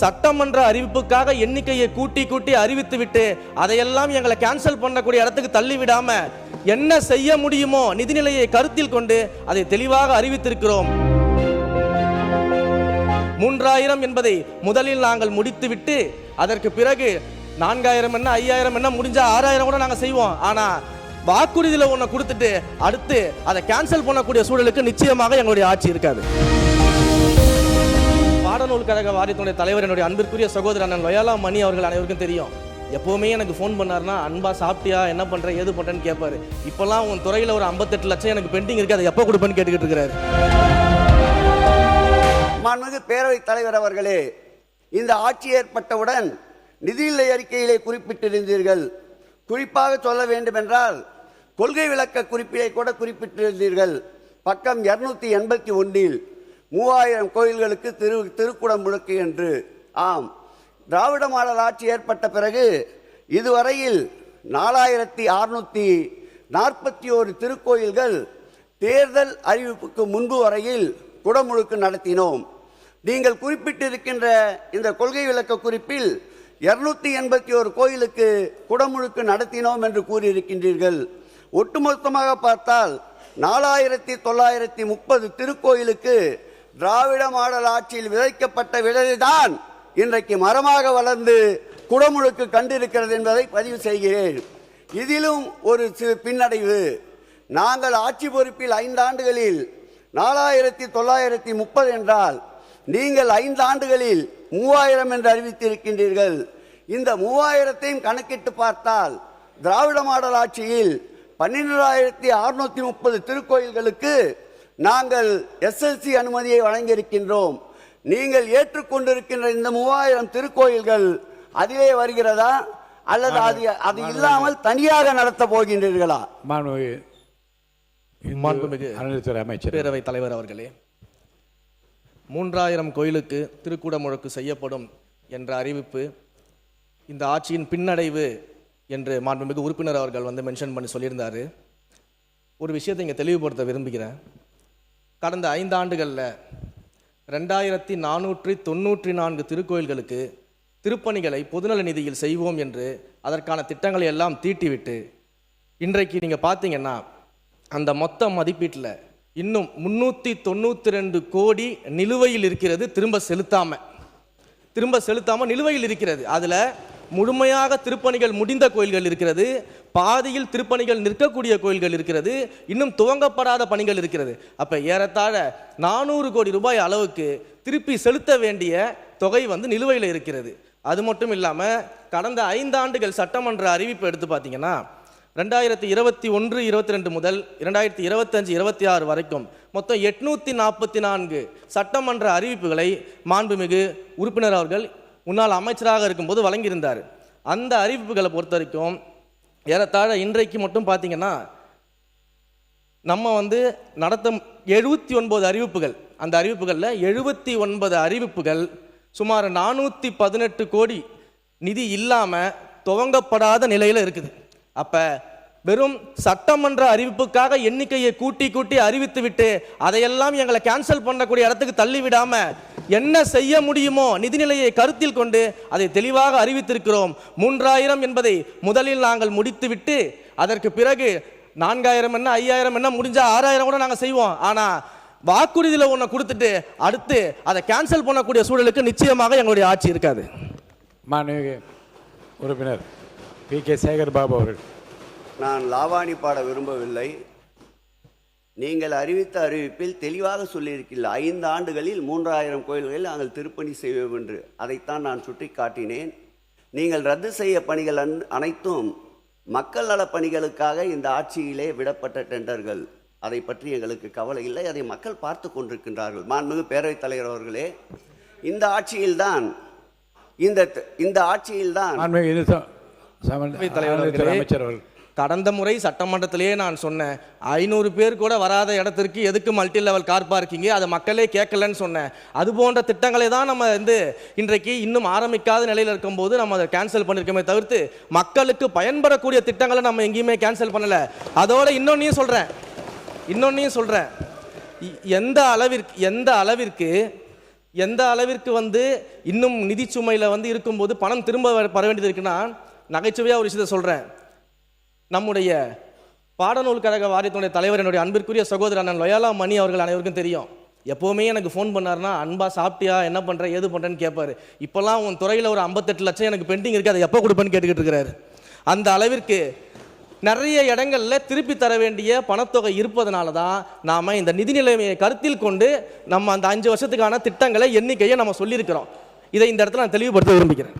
சட்டமன்ற அறிவிப்புக்காக எண்ணிக்கையை கூட்டி கூட்டி அறிவித்து விட்டு அதையெல்லாம் எங்களை கேன்சல் பண்ணக்கூடிய இடத்துக்கு தள்ளி விடாம என்ன செய்ய முடியுமோ நிதிநிலையை கருத்தில் கொண்டு அதை தெளிவாக அறிவித்திருக்கிறோம். 3000 என்பதை முதலில் நாங்கள் முடித்துவிட்டு அதற்கு பிறகு 4000 என்ன 5000 என்ன முடிஞ்சா 6000 கூட நாங்கள் செய்வோம். ஆனா வாக்குறுதியில் ஒன்றை கொடுத்துட்டு அடுத்து அதை கேன்சல் பண்ணக்கூடிய சூழலுக்கு நிச்சயமாக எங்களுடைய ஆட்சி இருக்காது. பாடநூல் கழக வாரியத்தினுடைய தலைவர் என்னுடைய அன்பிற்குரிய சகோதரர் அண்ணன் லொயாலா மணி அவர்கள் அனைவருக்கும் தெரியும். எப்போவுமே எனக்கு ஃபோன் பண்ணாருன்னா அன்பா சாப்பிட்டியா, என்ன பண்ணுற, ஏது பண்ணுறேன்னு கேட்பாரு. இப்போல்லாம் உன் துறையில் ஒரு 58 லட்சம் எனக்கு பெண்டிங் இருக்குது, அதை எப்போ கொடுப்பேன்னு கேட்டுக்கிட்டு இருக்கிறாரு. மாண்புமிகு பேரவைத் தலைவர் அவர்களே, இந்த ஆட்சி ஏற்பட்டவுடன் நிதிநிலை அறிக்கையிலே குறிப்பிட்டிருந்தீர்கள். குறிப்பாக சொல்ல வேண்டுமென்றால் கொள்கை விளக்க குறிப்பிலே கூட குறிப்பிட்டிருந்தீர்கள். பக்கம் 281 3000 கோயில்களுக்கு திருக்குடம் முழுக்கு என்று. ஆம், திராவிட மாடல் ஆட்சி ஏற்பட்ட பிறகு இதுவரையில் 4641 திருக்கோயில்கள் தேர்தல் அறிவிப்புக்கு முன்பு வரையில் குடமுழுக்கு நடத்தினோம். நீங்கள் குறிப்பிட்டிருக்கின்ற இந்த கொள்கை விளக்க குறிப்பில் 281 கோயிலுக்கு குடமுழுக்கு நடத்தினோம் என்று கூறியிருக்கின்றீர்கள். ஒட்டுமொத்தமாக பார்த்தால் 4930 திருக்கோயிலுக்கு திராவிட மாடல் ஆட்சியில் விதைக்கப்பட்ட விதைதான் இன்றைக்கு மரமாக வளர்ந்து குடமுழுக்கு கண்டிருக்கிறது என்பதை பதிவு செய்கிறேன். இதிலும் ஒரு பின்னடைவு. நாங்கள் ஆட்சி பொறுப்பில் 5 ஆண்டுகளில் 4930 என்றால் நீங்கள் 5 ஆண்டுகளில் 3000 என்று அறிவித்திருக்கின்றீர்கள். இந்த 3000ஐயும் கணக்கிட்டு பார்த்தால் திராவிட மாடல் ஆட்சியில் 12630 திருக்கோயில்களுக்கு நாங்கள் எஸ்எல்சி அனுமதியை வழங்கியிருக்கின்றோம். நீங்கள் ஏற்றுக்கொண்டிருக்கின்ற இந்த 3000 திருக்கோயில்கள் அதிலே வருகிறதா அல்லது அது இல்லாமல் தனியாக நடத்த போகின்றீர்களா? அமைச்சர் பேரவைத் தலைவர் அவர்களே, 3000 கோயிலுக்கு திருக்குட முழக்கு செய்யப்படும் என்ற அறிவிப்பு இந்த ஆட்சியின் பின்னடைவு என்று மாண்புமிகு உறுப்பினர் அவர்கள் மென்ஷன் பண்ணி சொல்லியிருந்தார். ஒரு விஷயத்தை இங்கே தெளிவுபடுத்த விரும்புகிறேன். கடந்த 5 ஆண்டுகளில் 2494 திருக்கோயில்களுக்கு திருப்பணிகளை பொதுநல நிதியில் செய்வோம் என்று அதற்கான திட்டங்களை எல்லாம் தீட்டிவிட்டு இன்றைக்கு நீங்கள் பார்த்தீங்கன்னா அந்த மொத்த மதிப்பீட்டில் இன்னும் 392 கோடி நிலுவையில் இருக்கிறது. திரும்ப செலுத்தாமல் நிலுவையில் இருக்கிறது. அதில் முழுமையாக திருப்பணிகள் முடிந்த கோயில்கள் இருக்கிறது, பாதியில் திருப்பணிகள் நிற்கக்கூடிய கோயில்கள் இருக்கிறது, இன்னும் துவங்கப்படாத பணிகள் இருக்கிறது. அப்போ ஏறத்தாழ 400 கோடி ரூபாய் அளவுக்கு திருப்பி செலுத்த வேண்டிய தொகை நிலுவையில் இருக்கிறது. அது மட்டும் இல்லாமல் கடந்த 5 ஆண்டுகள் சட்டமன்ற அறிவிப்பு எடுத்து பார்த்தீங்கன்னா 2021-22 முதல் 2025-26 வரைக்கும் மொத்தம் 844 சட்டமன்ற அறிவிப்புகளை மாண்புமிகு உறுப்பினர் அவர்கள் முன்னாள் அமைச்சராக இருக்கும்போது வழங்கியிருந்தார். அந்த அறிவிப்புகளை பொறுத்த வரைக்கும் ஏறத்தாழ இன்றைக்கு மட்டும் பார்த்தீங்கன்னா நம்ம நடத்த 79 அறிவிப்புகள். அந்த அறிவிப்புகளில் 79 அறிவிப்புகள் சுமார் 418 கோடி நிதி இல்லாமல் துவங்கப்படாத நிலையில் இருக்குது. அப்போ வெறும் சட்டமன்ற அறிவிப்புக்காக எண்ணிக்கையை கூட்டி கூட்டி அறிவித்து விட்டு அதையெல்லாம் எங்களை கேன்சல் பண்ணக்கூடிய இடத்துக்கு தள்ளி விடாம என்ன செய்ய முடியுமோ நிதிநிலையை கருத்தில் கொண்டு அதை தெளிவாக அறிவித்திருக்கிறோம். 3000 என்பதை முதலில் நாங்கள் முடித்துவிட்டு அதற்கு பிறகு 4000 என்ன 5000 என்ன முடிஞ்சா 6000 கூட நாங்கள் செய்வோம். ஆனா வாக்குறுதியில் ஒன்றை கொடுத்துட்டு அடுத்து அதை கேன்சல் பண்ணக்கூடிய சூழலுக்கு நிச்சயமாக எங்களுடைய ஆட்சி இருக்காது. மாண்புமிகு உறுப்பினர் பி.கே. சேகர் பாபு அவர்கள். நான் லாவாணி பாட விரும்பவில்லை. நீங்கள் அறிவித்த அறிவிப்பில் தெளிவாக சொல்லியிருக்கீர்கள் 5 ஆண்டுகளில் 3000 கோயில்களில் நாங்கள் திருப்பணி செய்வோம் என்று. அதைத்தான் நான் சுட்டி காட்டினேன். நீங்கள் ரத்து செய்ய பணிகள் அனைத்தும் மக்கள் நல பணிகளுக்காக இந்த ஆட்சியிலே விடப்பட்ட டெண்டர்கள். அதை பற்றி எங்களுக்கு கவலை இல்லை, அதை மக்கள் பார்த்து கொண்டிருக்கின்றார்கள். மாண்புமிகு பேரவைத் தலைவர் அவர்களே, இந்த ஆட்சியில்தான் அமைச்சர் கடந்த முறை சட்டமன்றத்திலேயே நான் சொன்னேன், 500 பேர் கூட வராத இடத்திற்கு எதுக்கு மல்டி லெவல் கார் பார்க்கிங், அதை மக்களே கேட்கலன்னு சொன்னேன். அது போன்ற திட்டங்களை தான் நம்ம இன்றைக்கு இன்னும் ஆரம்பிக்காத நிலையில் இருக்கும்போது நம்ம அதை கேன்சல் பண்ணியிருக்கோமே தவிர்த்து மக்களுக்கு பயன்படக்கூடிய திட்டங்களை நம்ம எங்கேயுமே கேன்சல் பண்ணலை. அதோட இன்னொன்னையும் சொல்கிறேன், எந்த அளவிற்கு எந்த அளவிற்கு இன்னும் நிதி சுமையில் இருக்கும்போது பணம் திரும்ப வர வேண்டியது இருக்குன்னா, நகைச்சுவையாக ஒரு விஷயத்தை சொல்கிறேன். நம்முடைய பாடநூல் கழக வாரியத்தினுடைய தலைவர், என்னுடைய அன்பிற்குரிய சகோதரர் அண்ணன் லொயாலா மணி அவர்கள் அனைவருக்கும் தெரியும். எப்போவுமே எனக்கு ஃபோன் பண்ணார்னா, அன்பா சாப்பிட்டியா, என்ன பண்ணுற, ஏது பண்ணுறேன்னு கேட்பார். இப்போல்லாம் உன் துறையில் ஒரு 58 லட்சம் எனக்கு பெண்டிங் இருக்குது, அதை எப்போ கொடுப்பேன்னு கேட்டுக்கிட்டு இருக்கிறாரு. அந்த அளவிற்கு நிறைய இடங்களில் திருப்பி தர வேண்டிய பணத்தொகை இருப்பதனால தான் நாம் இந்த நிதி நிலைமையை கருத்தில் கொண்டு நம்ம அந்த 5 வருஷத்துக்கான திட்டங்களை எண்ணிக்கையை நம்ம சொல்லியிருக்கிறோம். இதை இந்த இடத்துல நான் தெளிவுபடுத்த விரும்புகிறேன்.